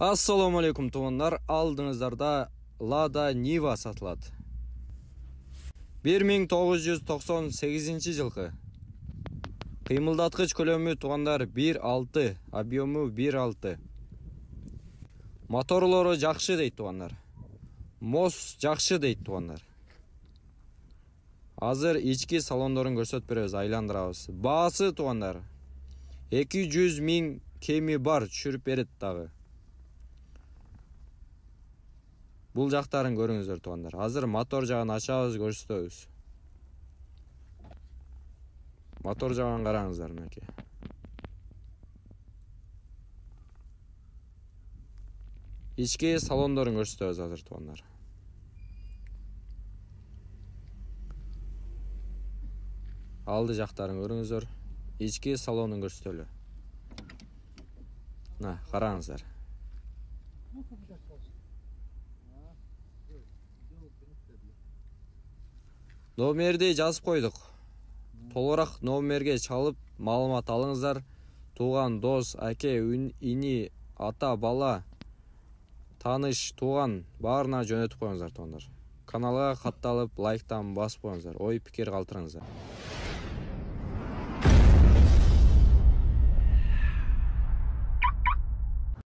Assalamu алейкум туугандар, алдыңыздарда Lada Niva сатылат. 1998 жылкы. Кыймылдаткыч көлөмү туугандар 1.6, объему 1.6. Моторлору жакшы дейт туугандар. Моз жакшы дейт туугандар. Азыр ички салондорун көрсөтүп беребиз, айландырабыз. Баасы туугандар 200 000 кеми бар, түшүрүп берет дагы. Бул жактарын көрүңүздөр туугандар. Азыр мотор жагын ачабыз, көрсөтөбүз. Мотор жагын караңыздар мынакей. Ички салондорун көрсөтөбүз азыр туугандар. Алды жактарын көрүңүздөр. Ички салонун көрсөтөлү. На, караңыздар. Номерди жазып койдук. Толугураак номерге чалып маалымат алыңыздар. Тууган, дос, аке, ини, ата, бала, тааныш, тууган баарына жөнөтүп коюңуздар туугандар. Каналга катталып, лайктан басып коюңуздар. Ой пикир калтырыңыздар.